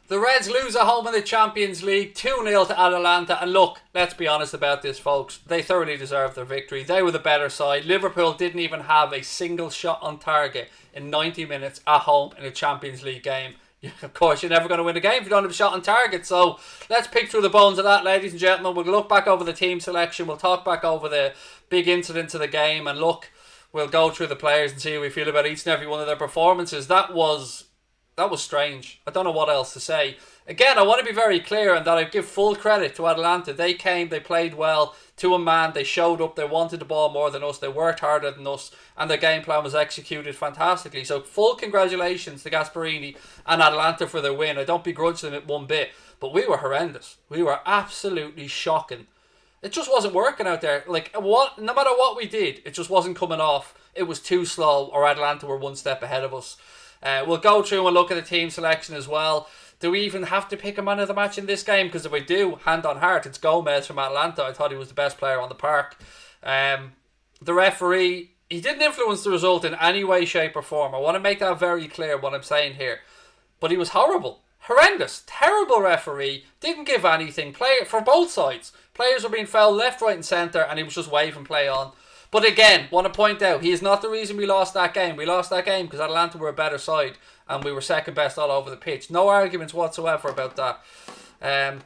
The Reds lose at home in the Champions League, 2-0 to Atalanta. And look, let's be honest about this, folks. They thoroughly deserved their victory. They were the better side. Liverpool didn't even have a single shot on target in 90 minutes at home in a Champions League game. Of course, you're never going to win a game if you don't have a shot on target. So let's pick through the bones of that, ladies and gentlemen. We'll look back over the team selection. We'll talk back over the big incidents of the game. And look, we'll go through the players and see how we feel about each and every one of their performances. That was strange. I don't know what else to say. Again, I want to be very clear and that I give full credit to Atalanta. They came, they played well to a man, they showed up, they wanted the ball more than us, they worked harder than us, and their game plan was executed fantastically. So full congratulations to Gasperini and Atalanta for their win. I don't begrudge them it one bit, but we were horrendous. We were absolutely shocking. It just wasn't working out there. No matter what we did, it just wasn't coming off. It was too slow, or Atalanta were one step ahead of us. We'll go through and look at the team selection as well. Do we even have to pick a man of the match in this game? Because if we do, hand on heart, it's Gomez from Atalanta. I thought he was the best player on the park. The referee, he didn't influence the result in any way, shape or form. I want to make that very clear what I'm saying here. But he was horrible. Horrendous. Terrible referee. Didn't give anything. Play for both sides. Players were being fouled left, right and centre and he was just waving play on. But again, want to point out, he is not the reason we lost that game. We lost that game because Atalanta were a better side and we were second best all over the pitch. No arguments whatsoever about that.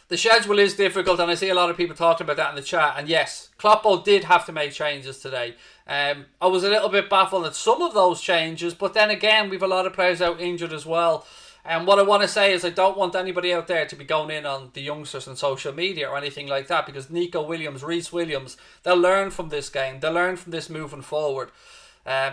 The schedule is difficult and I see a lot of people talking about that in the chat. And yes, Kloppo did have to make changes today. I was a little bit baffled at some of those changes, but then again, we've a lot of players out injured as well. And what I want to say is I don't want anybody out there to be going in on the youngsters on social media or anything like that, because Nico Williams, Reece Williams, they'll learn from this game. They'll learn from this moving forward.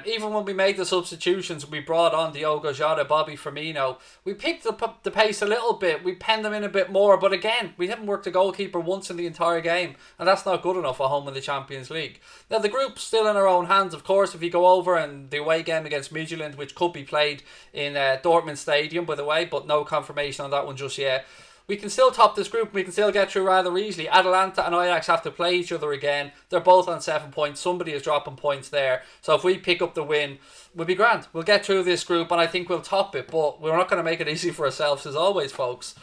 Even when we made the substitutions, we brought on Diogo Jota, Bobby Firmino. We picked the pace a little bit. We penned them in a bit more. But again, we haven't worked the goalkeeper once in the entire game. And that's not good enough at home in the Champions League. Now, the group's still in our own hands, of course. If you go over and the away game against Midfield, which could be played in Dortmund Stadium, by the way, but no confirmation on that one just yet. We can still top this group and we can still get through rather easily. Atalanta and Ajax have to play each other again. They're both on 7 points. Somebody is dropping points there. So if we pick up the win, we'll be grand. We'll get through this group and I think we'll top it. But we're not going to make it easy for ourselves as always, folks.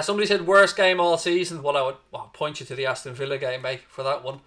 Somebody said worst game all season. Well, I'll point you to the Aston Villa game, mate, for that one.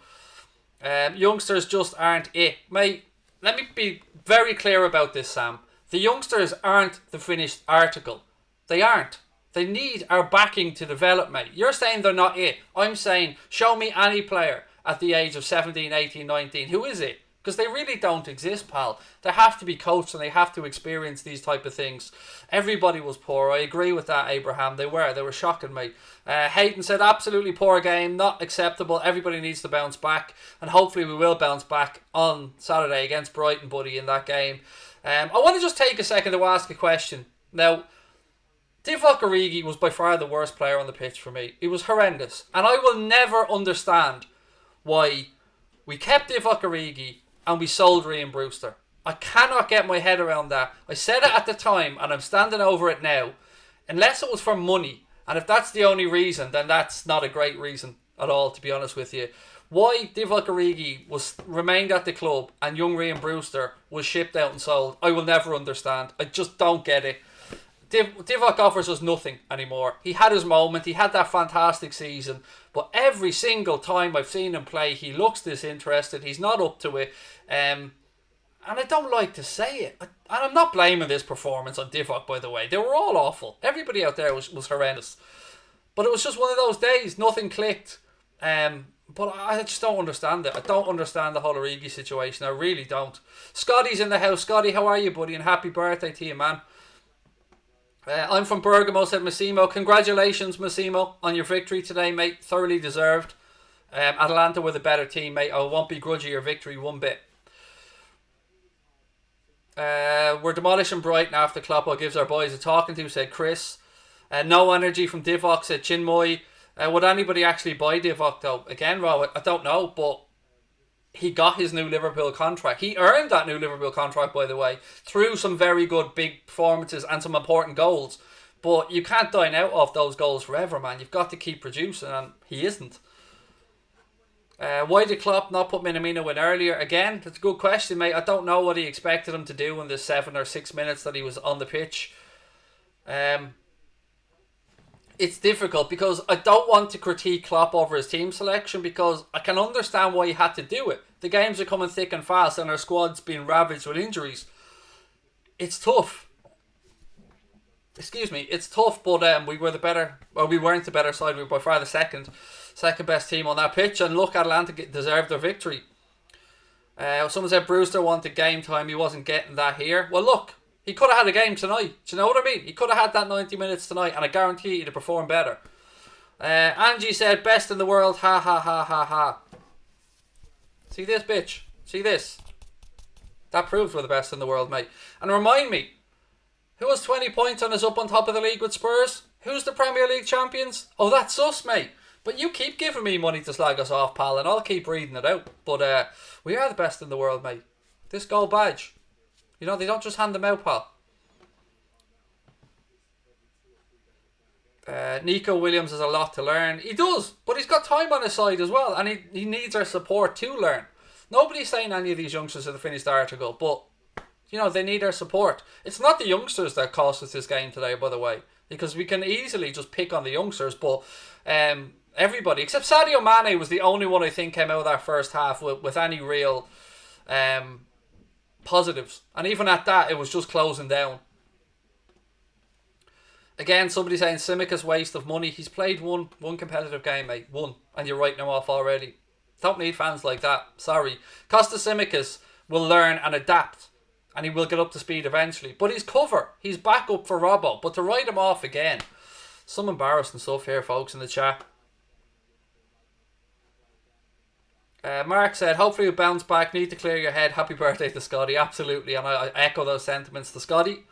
Youngsters just aren't it. Mate, let me be very clear about this, Sam. The youngsters aren't the finished article. They aren't. They need our backing to develop, mate. You're saying they're not it. I'm saying show me any player at the age of 17, 18, 19. Who is it? Because they really don't exist, pal. They have to be coached and they have to experience these type of things. Everybody was poor. I agree with that, Abraham. They were shocking, mate. Hayden said, absolutely poor game. Not acceptable. Everybody needs to bounce back. And hopefully we will bounce back on Saturday against Brighton, buddy, in that game. I want to just take a second to ask a question. Now, Divock Origi was by far the worst player on the pitch for me. He was horrendous. And I will never understand why we kept Divock Origi and we sold Ryan Brewster. I cannot get my head around that. I said it at the time and I'm standing over it now. Unless it was for money. And if that's the only reason, then that's not a great reason at all, to be honest with you. Why Divock Origi remained at the club and young Ryan Brewster was shipped out and sold, I will never understand. I just don't get it. Divock offers us nothing anymore. He had his moment. He had that fantastic season. But every single time I've seen him play, he looks disinterested. He's not up to it. And I don't like to say it. And I'm not blaming this performance on Divock, by the way. They were all awful. Everybody out there was horrendous. But it was just one of those days. Nothing clicked. But I just don't understand it. I don't understand the whole Origi situation. I really don't. Scotty's in the house. Scotty, how are you, buddy? And happy birthday to you, man. I'm from Bergamo, said Massimo. Congratulations, Massimo, on your victory today, mate. Thoroughly deserved. Atalanta were the better team, mate. I won't begrudge you your victory one bit. We're demolishing Brighton after Kloppo gives our boys a talking to, said Chris. No energy from Divock, said Chinmoy. Would anybody actually buy Divock, though? Again, Rob, I don't know, but he got his new Liverpool contract. He earned that new Liverpool contract, by the way, through some very good big performances and some important goals. But you can't dine out off those goals forever, man. You've got to keep producing, and he isn't. Why did Klopp not put Minamino in earlier? Again, that's a good question, mate. I don't know what he expected him to do in the 7 or 6 minutes that he was on the pitch. Um, it's difficult because I don't want to critique Klopp over his team selection because I can understand why he had to do it. The games are coming thick and fast and our squad's being ravaged with injuries. It's tough. Excuse me, it's tough, but we were the better, or we weren't the better side. We were by far the second best team on that pitch. And look, Atalanta deserved their victory. Someone said Brewster wanted game time. He wasn't getting that here. Well, look, he could have had a game tonight. Do you know what I mean? He could have had that 90 minutes tonight, and I guarantee he'd have performed better. Angie said, best in the world, ha ha ha ha ha. See this, bitch? See this? That proves we're the best in the world, mate. And remind me, who has 20 points and is up on top of the league with Spurs? Who's the Premier League champions? Oh, that's us, mate. But you keep giving me money to slag us off, pal, and I'll keep reading it out. But we are the best in the world, mate. This gold badge. You know, they don't just hand them out, pal. Nico Williams has a lot to learn. He does, but he's got time on his side as well, and he needs our support to learn. Nobody's saying any of these youngsters have finished the article, but you know, they need our support. It's not the youngsters that cost us this game today, by the way, because we can easily just pick on the youngsters, but everybody, except Sadio Mane was the only one I think came out of that first half with any real positives. And even at that, it was just closing down. Again, somebody saying Simic's waste of money. He's played one competitive game, mate. One. And you're writing him off already. Don't need fans like that. Sorry. Costa Simicas will learn and adapt. And he will get up to speed eventually. But he's cover. He's back up for Robbo. But to write him off again. Some embarrassing stuff here, folks, in the chat. Mark said, hopefully you'll bounce back. Need to clear your head. Happy birthday to Scotty. Absolutely. And I echo those sentiments to Scotty.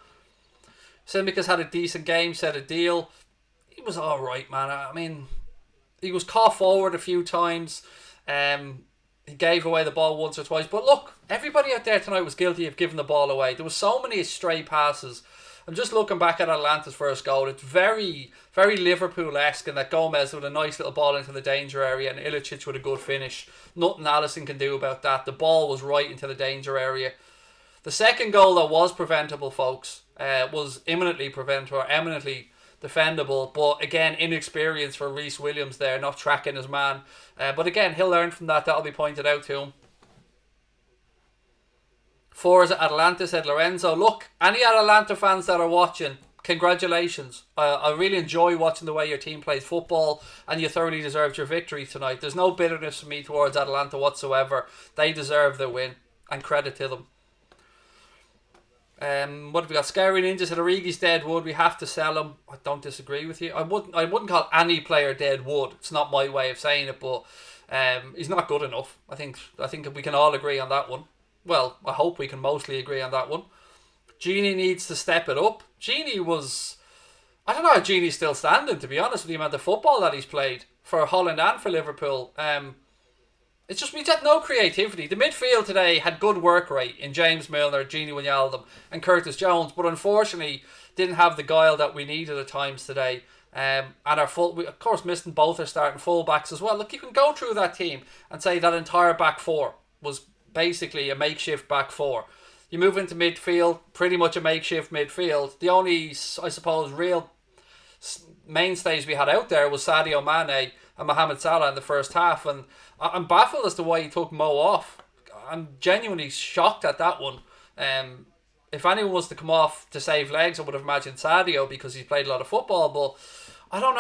Simicas had a decent game. Set a deal. He was alright, man. I mean, he was caught forward a few times. He gave away the ball once or twice. But look, everybody out there tonight was guilty of giving the ball away. There was so many stray passes. I'm just looking back at Atalanta's first goal. It's very, very Liverpool-esque in that Gomez with a nice little ball into the danger area and Ilicic with a good finish. Nothing Alisson can do about that. The ball was right into the danger area. The second goal that was preventable, folks, was imminently preventable or eminently defendable, but again, inexperience for Reece Williams there, not tracking his man. But again, he'll learn from that. That'll be pointed out to him. Forza Atalanta, said Lorenzo. Look, any Atalanta fans that are watching, congratulations. I really enjoy watching the way your team plays football, and you thoroughly deserved your victory tonight. There's no bitterness from me towards Atalanta whatsoever. They deserve their win, and credit to them. What have we got? Scary Ninja said Origi's dead wood. We have to sell him. I don't disagree with you. I wouldn't call any player dead wood. It's not my way of saying it, but he's not good enough. I think we can all agree on that one. Well, I hope we can mostly agree on that one. Genie needs to step it up. Genie was... I don't know how Genie's still standing, to be honest with the amount of football that he's played for Houlden and for Liverpool. It's just we had no creativity. The midfield today had good work rate in James Milner, Gini Wijnaldum and Curtis Jones, but unfortunately didn't have the guile that we needed at times today. And we of course missing both our starting full-backs as well. Look, you can go through that team and say that entire back four was basically a makeshift back four. You move into midfield, pretty much a makeshift midfield. The only, I suppose, real mainstays we had out there was Sadio Mane and Mohamed Salah in the first half, and I'm baffled as to why he took Mo off. I'm genuinely shocked at that one. If anyone was to come off to save legs, I would have imagined Sadio because he's played a lot of football, but I don't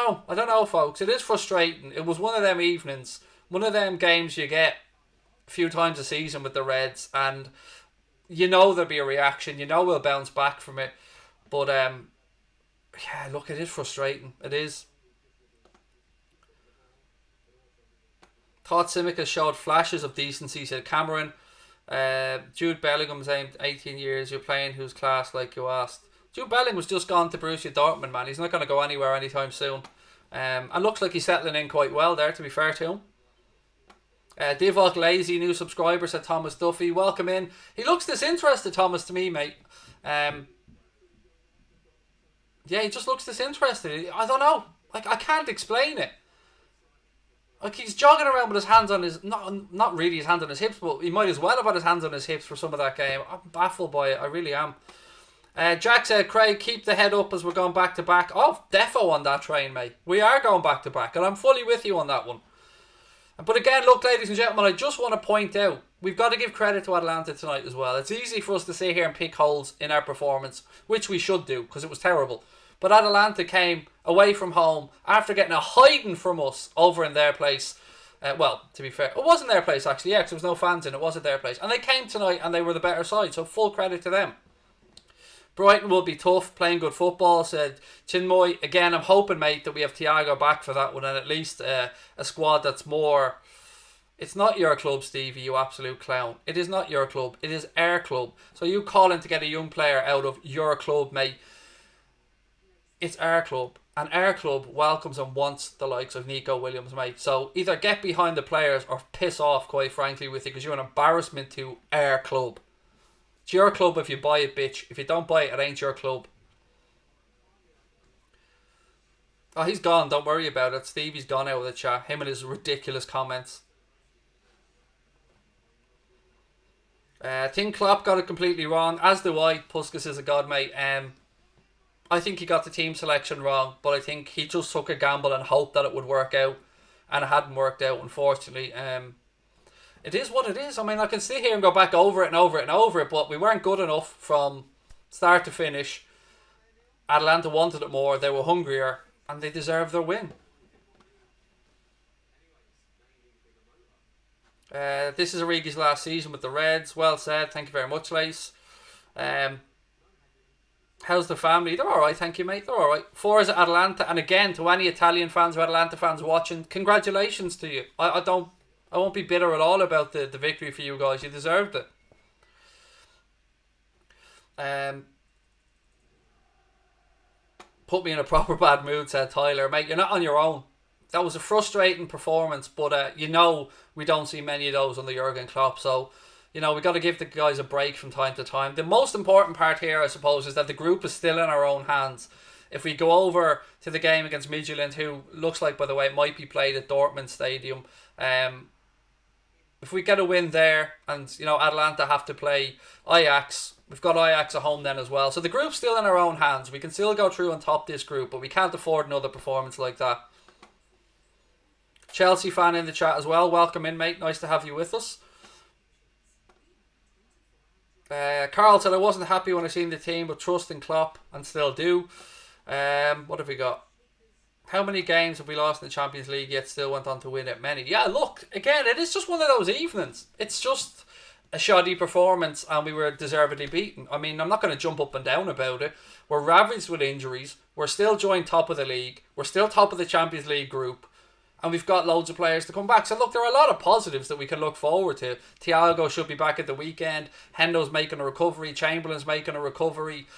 know, folks. It is frustrating. It was one of them evenings, one of them games you get a few times a season with the Reds, and you know there'll be a reaction, you know we'll bounce back from it, but yeah, look, it is frustrating. It is. Thought Simica showed flashes of decency, said Cameron. Jude Bellingham's aimed 18 years. You're playing who's class, like you asked. Jude Bellingham was just gone to Borussia Dortmund, man. He's not going to go anywhere anytime soon. And looks like he's settling in quite well there, to be fair to him. Divock Lazy, new subscriber, said Thomas Duffy. Welcome in. He looks disinterested, Thomas, to me, mate. Yeah, he just looks disinterested. I don't know. Like, I can't explain it. Like, he's jogging around with his hands on his... Not really his hands on his hips, but he might as well have had his hands on his hips for some of that game. I'm baffled by it. I really am. Jack said, Craig, keep the head up as we're going back to back. Oh, defo on that train, mate. We are going back to back, and I'm fully with you on that one. But again, look, ladies and gentlemen, I just want to point out, we've got to give credit to Atalanta tonight as well. It's easy for us to sit here and pick holes in our performance, which we should do, because it was terrible. But Atalanta came away from home after getting a hiding from us over in their place. Well, to be fair, it wasn't their place actually, yeah, because there was no fans in it. It wasn't their place. And they came tonight and they were the better side, so full credit to them. Brighton will be tough, playing good football, said Chinmoy. Again, I'm hoping, mate, that we have Thiago back for that one, and at least a squad that's more... It's not your club, Stevie, you absolute clown. It is not your club. It is our club. So you calling to get a young player out of your club, mate. It's our club. And our club welcomes and wants the likes of Nico Williams, mate. So either get behind the players or piss off, quite frankly, with it, because you're an embarrassment to our club. It's your club if you buy it, bitch. If you don't buy it, it ain't your club. Oh, he's gone. Don't worry about it. Stevie's gone out of the chat. Him and his ridiculous comments. I think Klopp got it completely wrong. As do I. Puskas is a god, mate. I think he got the team selection wrong, but I think he just took a gamble and hoped that it would work out, and it hadn't worked out, unfortunately. It is what it is. I mean, I can sit here and go back over it and over it and over it, but we weren't good enough from start to finish. Atalanta wanted it more, they were hungrier, and they deserved their win. This is Origi's last season with the Reds. Well said, thank you very much, Lace. How's the family? They're alright, thank you, mate. They're alright. Forza Atalanta, and again, to any Italian fans or Atalanta fans watching, congratulations to you. I won't be bitter at all about the victory for you guys. You deserved it. Put me in a proper bad mood, said Tyler. Mate, you're not on your own. That was a frustrating performance, but we don't see many of those under Jurgen Klopp, so we got to give the guys a break from time to time. The most important part here, I suppose, is that the group is still in our own hands. If we go over to the game against Midfield, who looks like, by the way, it might be played at Dortmund Stadium, if we get a win there, and Atalanta have to play Ajax, we've got Ajax at home then as well. So the group's still in our own hands. We can still go through and top this group, but we can't afford another performance like that. Chelsea fan in the chat as well. Welcome in, mate. Nice to have you with us. Carl said, I wasn't happy when I seen the team, but trust in Klopp and still do. What have we got? How many games have we lost in the Champions League yet still went on to win it? Many. Yeah, look, again, it is just one of those evenings. It's just a shoddy performance and we were deservedly beaten. I mean, I'm not going to jump up and down about it. We're ravaged with injuries. We're still joined top of the league. We're still top of the Champions League group. And we've got loads of players to come back. So look, there are a lot of positives that we can look forward to. Thiago should be back at the weekend. Hendo's making a recovery. Chamberlain's making a recovery.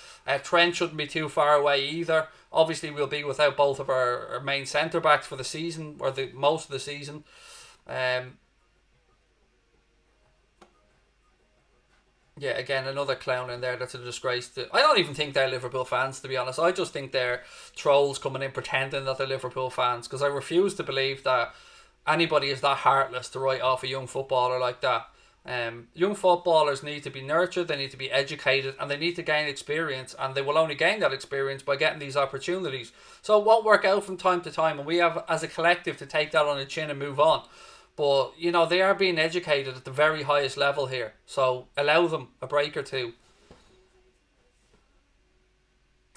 Trent shouldn't be too far away either. Obviously, we'll be without both of our main centre-backs for the season, or most of the season. Yeah, again, another clown in there. That's a disgrace. I don't even think they're Liverpool fans, to be honest. I just think they're trolls coming in pretending that they're Liverpool fans, because I refuse to believe that anybody is that heartless to write off a young footballer like that. Young footballers need to be nurtured, they need to be educated, and they need to gain experience, and they will only gain that experience by getting these opportunities. So it won't work out from time to time, and we have, as a collective, to take that on the chin and move on. But, they are being educated at the very highest level here. So, allow them a break or two.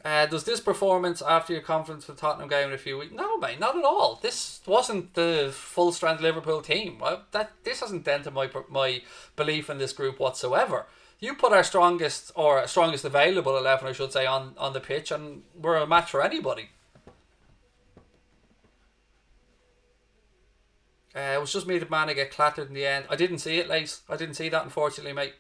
Does this performance after your conference for Tottenham game in a few weeks? No, mate, not at all. This wasn't the full-strength Liverpool team. This hasn't dented my belief in this group whatsoever. You put our strongest available 11, I should say, on the pitch, and we're a match for anybody. It was just me and Mana get clattered in the end. I didn't see it, Lace. I didn't see that, unfortunately, mate.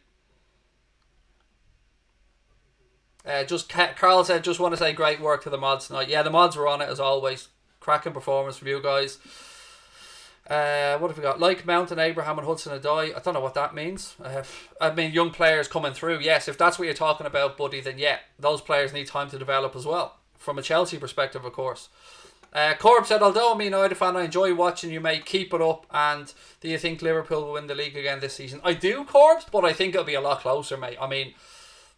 Carl said, just want to say great work to the mods tonight. Yeah, the mods were on it as always. Cracking performance from you guys. What have we got? Like Mountain, Abraham and Hudson Odoi. I don't know what that means. I mean, young players coming through. Yes, if that's what you're talking about, buddy, then yeah, those players need time to develop as well. From a Chelsea perspective, of course. Corb said, although I'm a United fan, I enjoy watching you, mate. Keep it up. And do you think Liverpool will win the league again this season? I do, Corbs, but I think it'll be a lot closer, mate. I mean,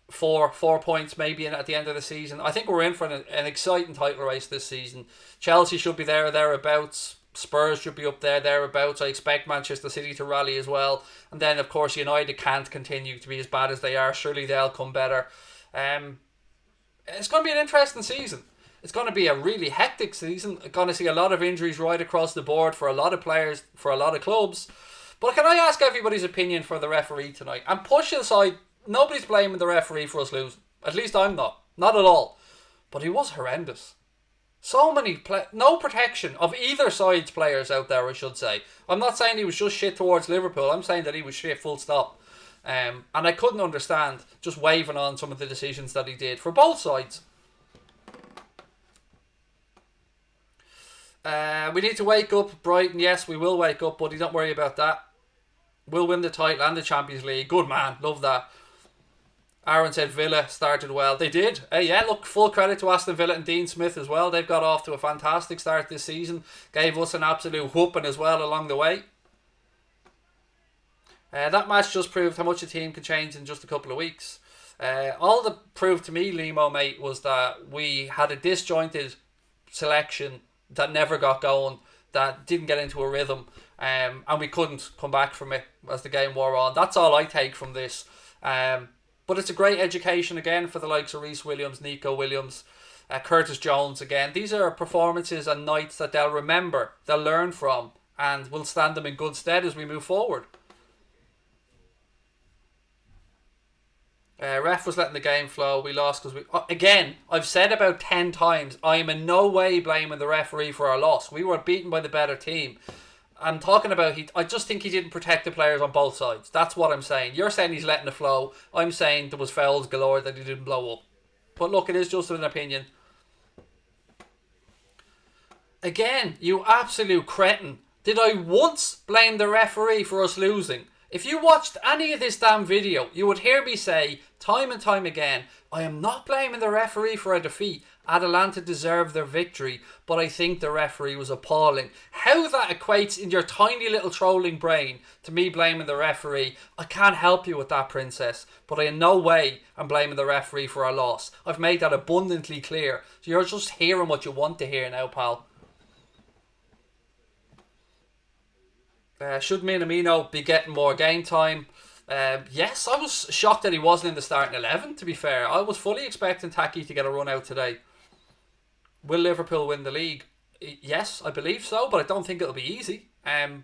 four points maybe at the end of the season. I think we're in for an exciting title race this season. Chelsea should be there or thereabouts. Spurs should be up there thereabouts. I expect Manchester City to rally as well. And then of course United can't continue to be as bad as they are. Surely they'll come better. It's going to be an interesting season. It's going to be a really hectic season. Going to see a lot of injuries right across the board for a lot of players, for a lot of clubs. But can I ask everybody's opinion for the referee tonight? And push aside, nobody's blaming the referee for us losing. At least I'm not. Not at all. But he was horrendous. So many no protection of either side's players out there, I should say. I'm not saying he was just shit towards Liverpool. I'm saying that he was shit full stop. And I couldn't understand just waving on some of the decisions that he did for both sides. We need to wake up, Brighton. Yes, we will wake up, buddy. Don't worry about that. We'll win the title and the Champions League. Good man. Love that. Aaron said Villa started well. They did. Yeah, look, full credit to Aston Villa and Dean Smith as well. They've got off to a fantastic start this season. Gave us an absolute whooping as well along the way. That match just proved how much a team can change in just a couple of weeks. All that proved to me, Limo, mate, was that we had a disjointed selection that never got going, that didn't get into a rhythm, and we couldn't come back from it as the game wore on. That's all I take from this. But it's a great education again for the likes of Reece Williams, Nico Williams, Curtis Jones again. These are performances and nights that they'll remember, they'll learn from, and will stand them in good stead as we move forward. Ref was letting the game flow. We lost because again, I've said about 10 times, I am in no way blaming the referee for our loss. We were beaten by the better team. I'm talking about I just think he didn't protect the players on both sides. That's what I'm saying. You're saying he's letting it flow. I'm saying there was fouls galore that he didn't blow up. But look, it is just an opinion. Again, you absolute cretin. Did I once blame the referee for us losing? If you watched any of this damn video, you would hear me say time and time again, I am not blaming the referee for a defeat. Atalanta deserved their victory, but I think the referee was appalling. How that equates in your tiny little trolling brain to me blaming the referee, I can't help you with that, princess. But in no way I'm blaming the referee for our loss. I've made that abundantly clear. So you're just hearing what you want to hear now, pal. Should Minamino be getting more game time? Yes, I was shocked that he wasn't in the starting 11, to be fair. I was fully expecting Taki to get a run out today. Will Liverpool win the league? Yes, I believe so, but I don't think it'll be easy. And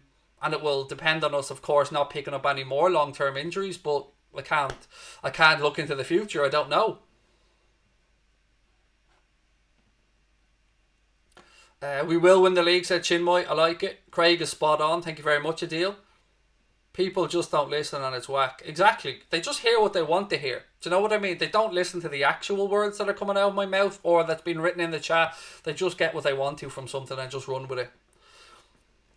it will depend on us, of course, not picking up any more long-term injuries, but I can't look into the future. I don't know. We will win the league, said Chinmoy. I like it. Craig is spot on. Thank you very much, Adil. People just don't listen and it's whack. Exactly. They just hear what they want to hear. Do you know what I mean? They don't listen to the actual words that are coming out of my mouth or that's been written in the chat. They just get what they want to from something and just run with it.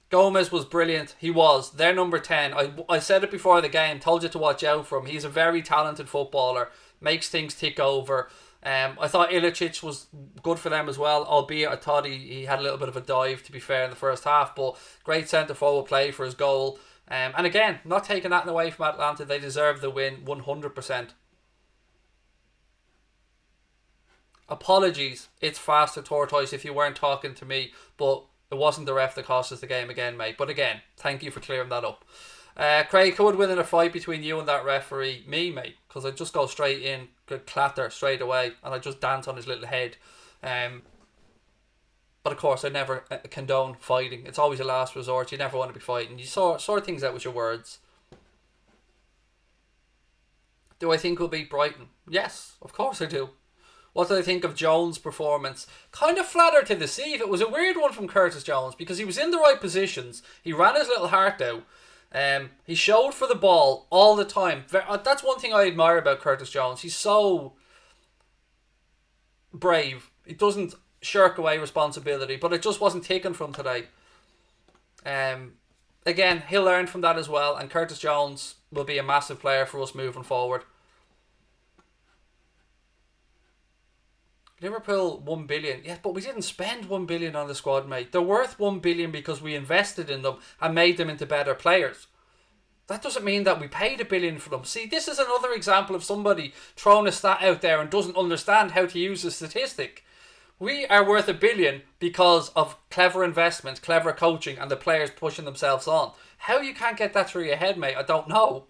Gomez was brilliant. He was. They're number 10. I said it before the game. Told you to watch out for him. He's a very talented footballer. Makes things tick over. I thought Ilicic was good for them as well, albeit I thought he had a little bit of a dive, to be fair, in the first half, but great centre forward play for his goal. And again, not taking that away from Atalanta, they deserve the win 100%. Apologies, it's faster tortoise if you weren't talking to me, but it wasn't the ref that cost us the game again, mate. But again, thank you for clearing that up. Craig, who would win in a fight between you and that referee? Me, mate, because I'd just go straight in, could clatter straight away, and I'd just dance on his little head. But of course, I never condone fighting. It's always a last resort. You never want to be fighting. You sort things out with your words. Do I think we'll beat Brighton? Yes, of course I do. What did I think of Jones' performance? Kind of flattered to deceive. It was a weird one from Curtis Jones because he was in the right positions. He ran his little heart out. He showed for the ball all the time. That's one thing I admire about Curtis Jones. He's so brave. He doesn't shirk away responsibility, but it just wasn't taken from today. Again, he'll learn from that as well, and Curtis Jones will be a massive player for us moving forward. Liverpool 1 billion. Yeah, but we didn't spend 1 billion on the squad, mate. They're worth 1 billion because we invested in them and made them into better players. That doesn't mean that we paid $1 billion for them. See, this is another example of somebody throwing a stat out there and doesn't understand how to use the statistic. We are worth $1 billion because of clever investments, clever coaching, and the players pushing themselves on. How you can't get that through your head, mate, I don't know.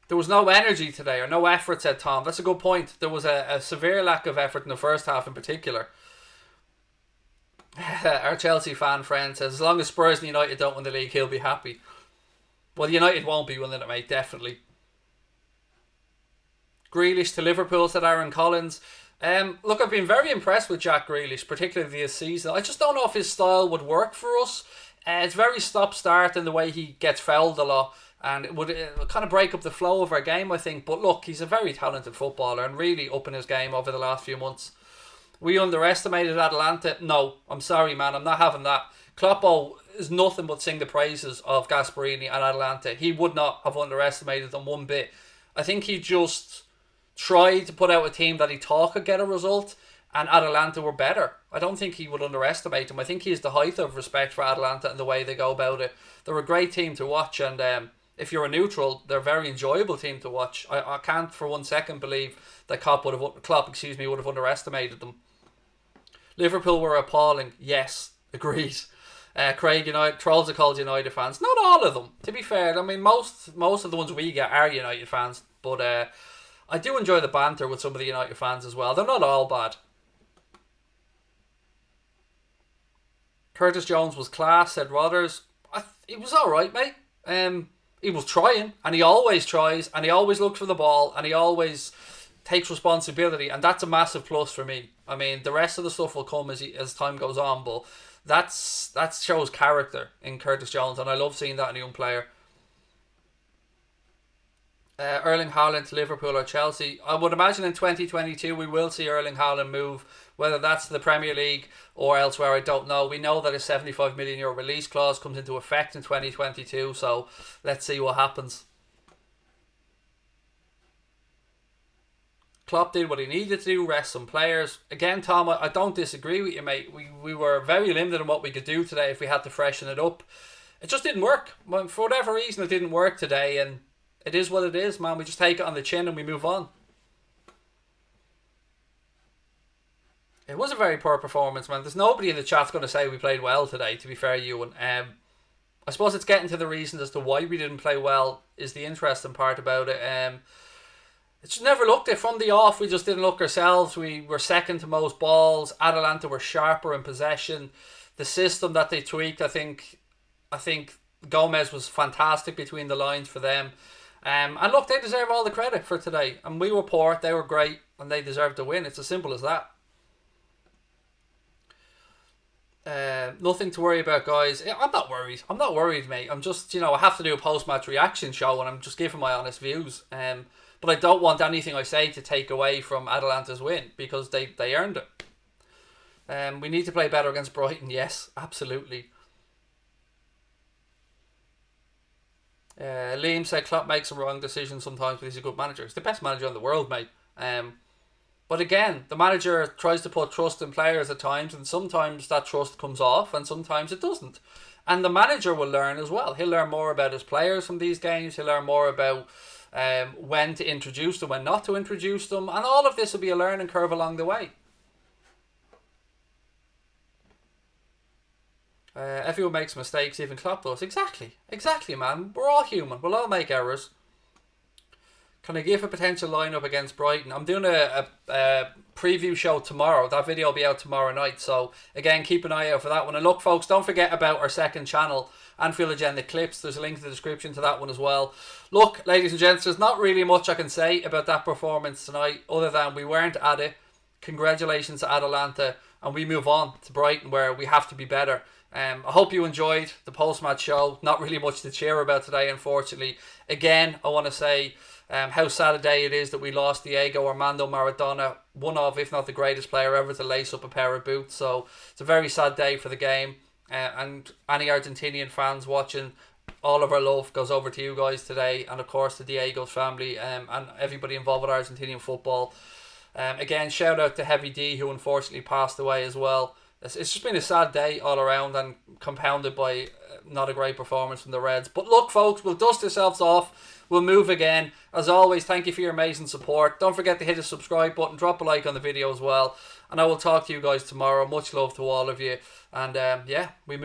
There was no energy today, or no effort, said Tom. That's a good point. There was a severe lack of effort in the first half in particular. Our Chelsea fan friend says, as long as Spurs and United don't win the league, he'll be happy. Well, United won't be winning it, mate, definitely. Grealish to Liverpool, said Aaron Collins. Look, I've been very impressed with Jack Grealish, particularly this season. I just don't know if his style would work for us. It's very stop-start in the way he gets fouled a lot, and it would kind of break up the flow of our game, I think. But look, he's a very talented footballer and really up in his game over the last few months. We underestimated Atalanta. No, I'm sorry, man. I'm not having that. Kloppo is nothing but sing the praises of Gasperini and Atalanta. He would not have underestimated them one bit. I think he just tried to put out a team that he thought could get a result, and Atalanta were better. I don't think he would underestimate them. I think he has the height of respect for Atalanta and the way they go about it. They're a great team to watch, and if you're a neutral, they're a very enjoyable team to watch. I can't for 1 second believe that Klopp would have underestimated them. Liverpool were appalling. Yes, agreed. Craig, trolls are called United fans. Not all of them, to be fair. I mean, most of the ones we get are United fans, but I do enjoy the banter with some of the United fans as well. They're not all bad. Curtis Jones was class, said Rodders. He was alright, mate. He was trying, and he always tries, and he always looks for the ball, and he always takes responsibility, and that's a massive plus for me. I mean, the rest of the stuff will come as time goes on, but that shows character in Curtis Jones, and I love seeing that in a young player. Erling Haaland to Liverpool or Chelsea. I would imagine in 2022 we will see Erling Haaland move, whether that's to the Premier League or elsewhere, I don't know. We know that a €75 million release clause comes into effect in 2022, so let's see what happens. Klopp did what he needed to do, rest some players. Again, Tom, I don't disagree with you, mate. We were very limited in what we could do today if we had to freshen it up. It just didn't work. For whatever reason, it didn't work today, and it is what it is, man. We just take it on the chin and we move on. It was a very poor performance, man. There's nobody in the chat's going to say we played well today, to be fair, Ewan. I suppose it's getting to the reasons as to why we didn't play well is the interesting part about it. It just never looked it. From the off, we just didn't look ourselves. We were second to most balls. Atalanta were sharper in possession. The system that they tweaked, I think Gomez was fantastic between the lines for them. And look, they deserve all the credit for today. And we were poor, they were great, and they deserved to win. It's as simple as that. Nothing to worry about, guys. I'm not worried, mate. I'm just, I have to do a post-match reaction show, and I'm just giving my honest views. But I don't want anything I say to take away from Atalanta's win, because they earned it. We need to play better against Brighton. Yes, absolutely. Liam said Klopp makes some wrong decisions sometimes, but he's a good manager. He's the best manager in the world, mate. But again, the manager tries to put trust in players at times, and sometimes that trust comes off and sometimes it doesn't. And the manager will learn as well. He'll learn more about his players from these games. He'll learn more about when to introduce them, when not to introduce them, and all of this will be a learning curve along the way. Everyone makes mistakes, even Klopp does. Exactly, man. We're all human. We'll all make errors. Can I give a potential lineup against Brighton? I'm doing a preview show tomorrow. That video will be out tomorrow night. So again, keep an eye out for that one. And look, folks, don't forget about our second channel, Anfield Agenda Clips. There's a link in the description to that one as well. Look, ladies and gents, there's not really much I can say about that performance tonight, other than we weren't at it. Congratulations to Atalanta, and we move on to Brighton, where we have to be better. I hope you enjoyed the post-match show. Not really much to cheer about today, unfortunately. Again, I want to say how sad a day it is that we lost Diego Armando Maradona, one of, if not the greatest player ever to lace up a pair of boots. So it's a very sad day for the game. And any Argentinian fans watching, all of our love goes over to you guys today, and of course to Diego's family and everybody involved with Argentinian football. Again, shout out to Heavy D, who unfortunately passed away as well. it's just been a sad day all around, and compounded by not a great performance from the Reds. But look, folks, we'll dust ourselves off. We'll move again. As always, thank you for your amazing support. Don't forget to hit the subscribe button. Drop a like on the video as well. And I will talk to you guys tomorrow. Much love to all of you. And yeah, we move.